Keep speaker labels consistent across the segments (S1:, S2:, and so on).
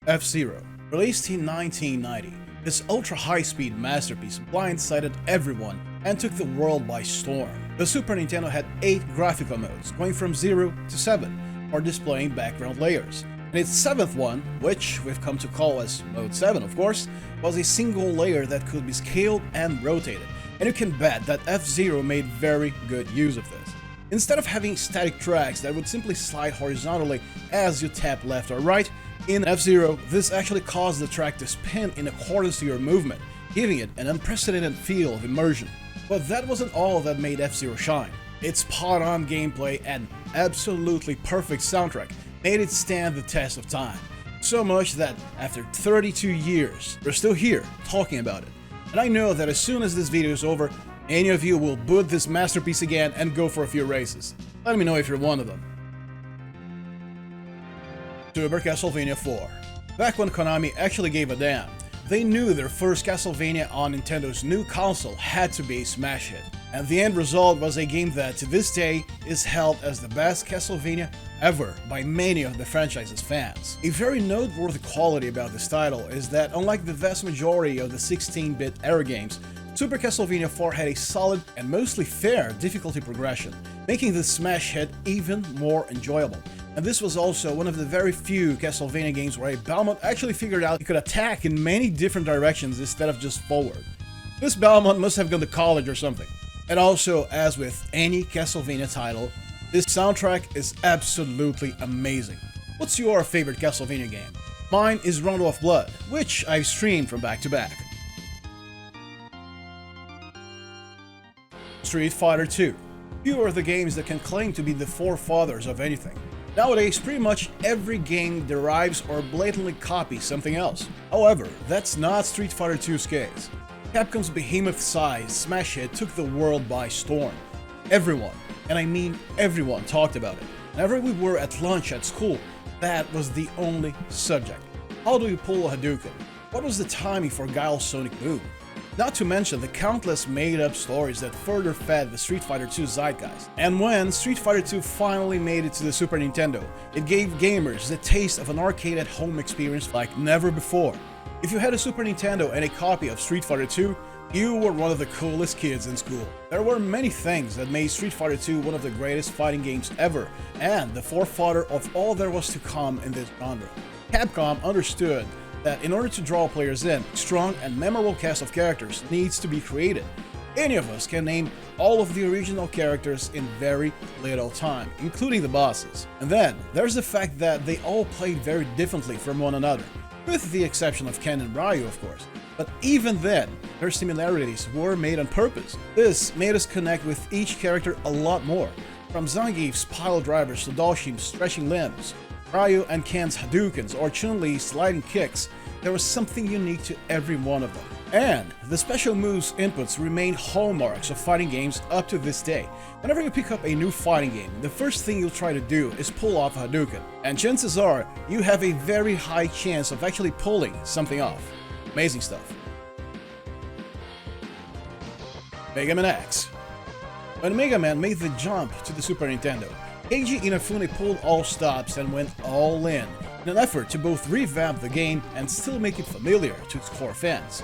S1: FZero. Released in 1990, this ultra-high-speed masterpiece blindsided everyone and took the world by storm. The Super Nintendo had 8 graphical modes, going from 0 to 7, for displaying background layers. And its 7th one, which we've come to call as Mode 7 of course, was a single layer that could be scaled and rotated, and you can bet that FZero made very good use of this. Instead of having static tracks that would simply slide horizontally as you tap left or right, in FZero, this actually caused the track to spin in accordance to your movement, giving it an unprecedented feel of immersion. But that wasn't all that made FZero shine. Its spot-on gameplay and absolutely perfect soundtrack made it stand the test of time. So much that after 32 years, we're still here talking about it. And I know that as soon as this video is over, any of you will boot this masterpiece again and go for a few races. Let me know if you're one of them. Super Castlevania IV. Back when Konami actually gave a damn, they knew their first Castlevania on Nintendo's new console had to be a smash hit, and the end result was a game that to this day is held as the best Castlevania ever by many of the franchise's fans. A very noteworthy quality about this title is that unlike the vast majority of the 16-bit era games, Super Castlevania IV had a solid and mostly fair difficulty progression, making the smash hit even more enjoyable. And this was also one of the very few Castlevania games where a Belmont actually figured out he could attack in many different directions instead of just forward. This Belmont must have gone to college or something. And also, as with any Castlevania title, this soundtrack is absolutely amazing. What's your favorite Castlevania game? Mine is Rondo of Blood, which I've streamed from back to back. Street Fighter II. Few are the games that can claim to be the forefathers of anything. Nowadays, pretty much every game derives or blatantly copies something else. However, that's not Street Fighter II's case. Capcom's behemoth-sized smash hit took the world by storm. Everyone, and I mean everyone, talked about it. Whenever we were at lunch at school, that was the only subject. How do you pull a Hadouken? What was the timing for Guile's Sonic Boom? Not to mention the countless made-up stories that further fed the Street Fighter II zeitgeist. And when Street Fighter II finally made it to the Super Nintendo, it gave gamers the taste of an arcade-at-home experience like never before. If you had a Super Nintendo and a copy of Street Fighter II, you were one of the coolest kids in school. There were many things that made Street Fighter II one of the greatest fighting games ever, and the forefather of all there was to come in this genre. Capcom understood that in order to draw players in, a strong and memorable cast of characters needs to be created. Any of us can name all of the original characters in very little time, including the bosses. And then, there's the fact that they all played very differently from one another, with the exception of Ken and Ryu, of course. But even then, their similarities were made on purpose. This made us connect with each character a lot more, from Zangief's pile drivers to Dhalsim's stretching limbs, Ryu and Ken's Hadoukens or Chun-Li's sliding kicks. There was something unique to every one of them. And the special moves inputs remain hallmarks of fighting games up to this day. Whenever you pick up a new fighting game, the first thing you'll try to do is pull off a Hadouken. And chances are, you have a very high chance of actually pulling something off. Amazing stuff. Mega Man X. When Mega Man made the jump to the Super Nintendo, Keiji Inafune pulled all stops and went all in an effort to both revamp the game and still make it familiar to its core fans.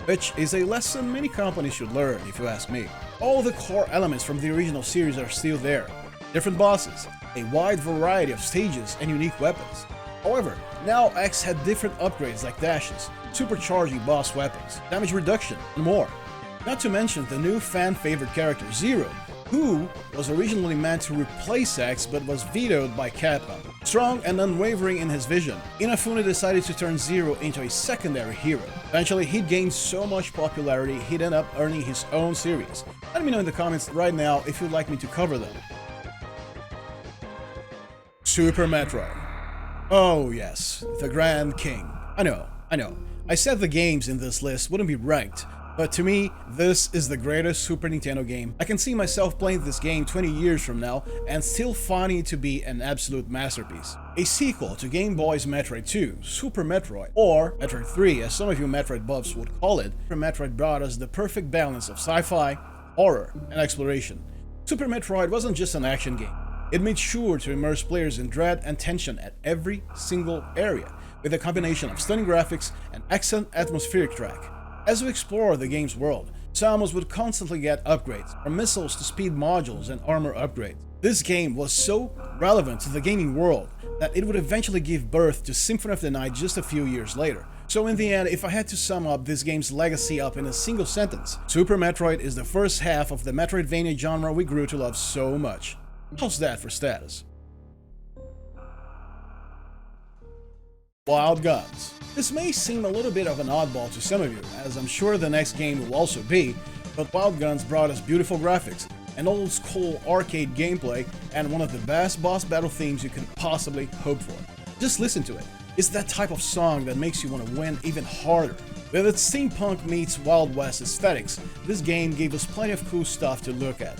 S1: Which is a lesson many companies should learn, if you ask me. All the core elements from the original series are still there. Different bosses, a wide variety of stages, and unique weapons. However, now X had different upgrades like dashes, supercharging boss weapons, damage reduction, and more. Not to mention the new fan-favorite character Zero, who was originally meant to replace X but was vetoed by Capcom. Strong and unwavering in his vision, Inafune decided to turn Zero into a secondary hero. Eventually, he gained so much popularity he'd end up earning his own series. Let me know in the comments right now if you'd like me to cover them. Super Metroid. Oh yes, the Grand King. I know. I said the games in this list wouldn't be ranked, but to me, this is the greatest Super Nintendo game. I can see myself playing this game 20 years from now and still finding it to be an absolute masterpiece. A sequel to Game Boy's Metroid 2, Super Metroid, or Metroid 3 as some of you Metroid buffs would call it, Super Metroid brought us the perfect balance of sci-fi, horror, and exploration. Super Metroid wasn't just an action game. It made sure to immerse players in dread and tension at every single area, with a combination of stunning graphics and excellent atmospheric track. As we explore the game's world, Samus would constantly get upgrades, from missiles to speed modules and armor upgrades. This game was so relevant to the gaming world that it would eventually give birth to Symphony of the Night just a few years later. So in the end, if I had to sum up this game's legacy up in a single sentence, Super Metroid is the first half of the Metroidvania genre we grew to love so much. How's that for status? Wild Guns. This may seem a little bit of an oddball to some of you, as I'm sure the next game will also be, but Wild Guns brought us beautiful graphics, an old school arcade gameplay, and one of the best boss battle themes you could possibly hope for. Just listen to it. It's that type of song that makes you want to win even harder. With its steampunk meets Wild West aesthetics, this game gave us plenty of cool stuff to look at.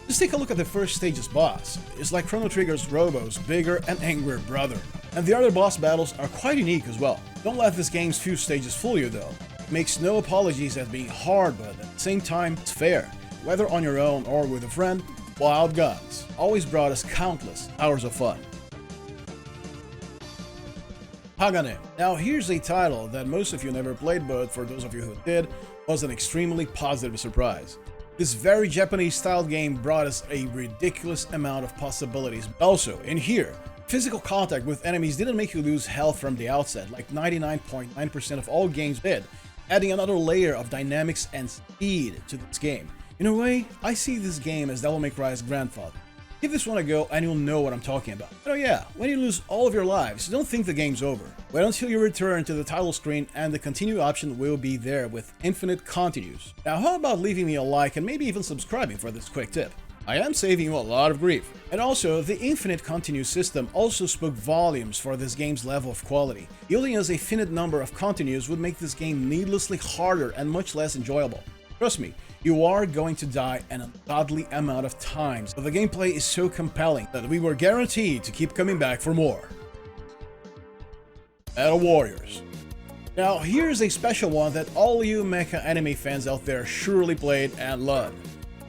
S1: Just take a look at the first stage's boss. It's like Chrono Trigger's Robo's bigger and angrier brother. And the other boss battles are quite unique as well. Don't let this game's few stages fool you though. It makes no apologies at being hard, but at the same time, it's fair. Whether on your own or with a friend, Wild Guns always brought us countless hours of fun. Hagane. Now here's a title that most of you never played, but for those of you who did, was an extremely positive surprise. This very Japanese-styled game brought us a ridiculous amount of possibilities. Also, in here, physical contact with enemies didn't make you lose health from the outset, like 99.9% of all games did, adding another layer of dynamics and speed to this game. In a way, I see this game as Devil May Cry's grandfather. Give this one a go and you'll know what I'm talking about. Oh yeah, when you lose all of your lives, don't think the game's over. Wait until you return to the title screen and the continue option will be there with infinite continues. Now how about leaving me a like and maybe even subscribing for this quick tip? I am saving you a lot of grief. And also, the infinite continue system also spoke volumes for this game's level of quality. Yielding us a finite number of continues would make this game needlessly harder and much less enjoyable. Trust me, you are going to die an ungodly amount of times, but the gameplay is so compelling that we were guaranteed to keep coming back for more. Metal Warriors. Now here's a special one that all you mecha anime fans out there surely played and loved.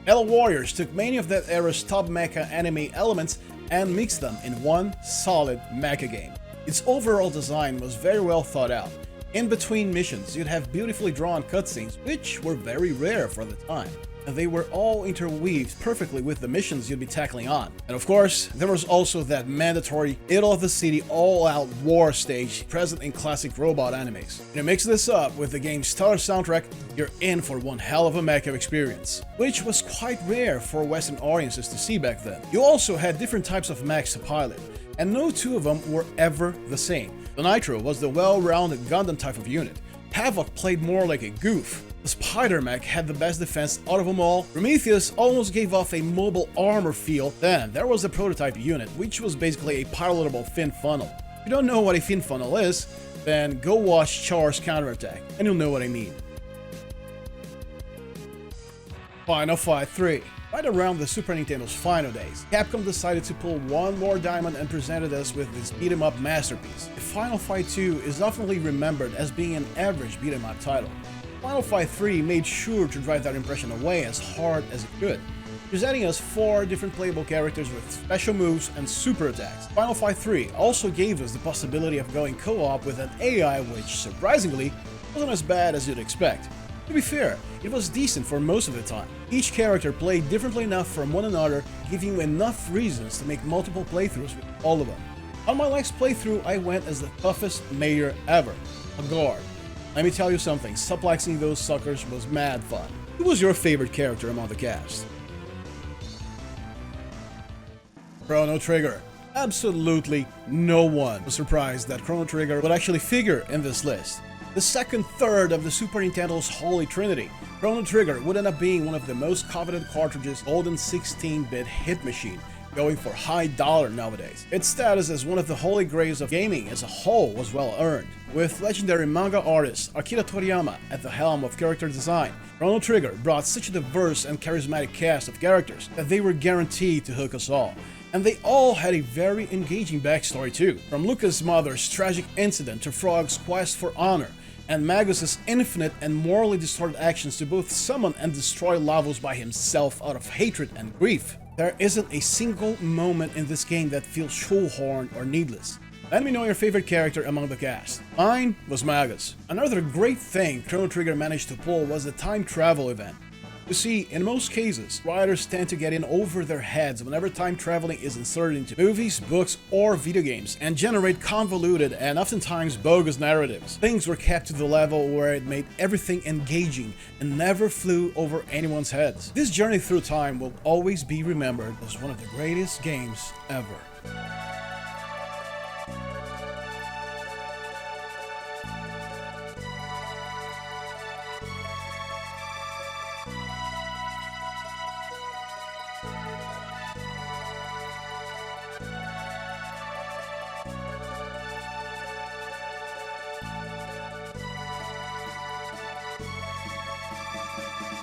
S1: Metal Warriors took many of that era's top mecha anime elements and mixed them in one solid mecha game. Its overall design was very well thought out. In between missions, you'd have beautifully drawn cutscenes, which were very rare for the time, and they were all interweaved perfectly with the missions you'd be tackling on. And of course, there was also that mandatory Idol of the City all-out war stage present in classic robot animes. And to mix this up with the game's stellar soundtrack, you're in for one hell of a mecha experience, which was quite rare for Western audiences to see back then. You also had different types of mechs to pilot, and no two of them were ever the same. The Nitro was the well-rounded Gundam type of unit. Havoc played more like a goof. The Spider Mech had the best defense out of them all. Prometheus almost gave off a mobile armor feel. Then there was the prototype unit, which was basically a pilotable fin funnel. If you don't know what a fin funnel is, then go watch Char's Counterattack, and you'll know what I mean. Final Fight 3. Right around the Super Nintendo's final days, Capcom decided to pull one more diamond and presented us with this beat-em-up masterpiece. Final Fight 2 is often remembered as being an average beat-em-up title. Final Fight 3 made sure to drive that impression away as hard as it could, presenting us 4 different playable characters with special moves and super attacks. Final Fight 3 also gave us the possibility of going co-op with an AI which, surprisingly, wasn't as bad as you'd expect. To be fair, it was decent for most of the time. Each character played differently enough from one another, giving you enough reasons to make multiple playthroughs with all of them. On my last playthrough, I went as the toughest mayor ever, a guard. Let me tell you something, suplexing those suckers was mad fun. Who was your favorite character among the cast? Chrono Trigger. Absolutely no one was surprised that Chrono Trigger would actually figure in this list. The second third of the Super Nintendo's Holy Trinity, Chrono Trigger would end up being one of the most coveted cartridges, golden 16-bit hit machine, going for high dollar nowadays. Its status as one of the holy grails of gaming as a whole was well earned. With legendary manga artist Akira Toriyama at the helm of character design, Chrono Trigger brought such a diverse and charismatic cast of characters that they were guaranteed to hook us all. And they all had a very engaging backstory too, from Lucca's mother's tragic incident to Frog's quest for honor, and Magus's infinite and morally distorted actions to both summon and destroy Lavos by himself out of hatred and grief. There isn't a single moment in this game that feels shoehorned or needless. Let me know your favorite character among the cast. Mine was Magus. Another great thing Chrono Trigger managed to pull was the time travel event. You see, in most cases, writers tend to get in over their heads whenever time traveling is inserted into movies, books, or video games, and generate convoluted and oftentimes bogus narratives. Things were kept to the level where it made everything engaging and never flew over anyone's heads. This journey through time will always be remembered as one of the greatest games ever.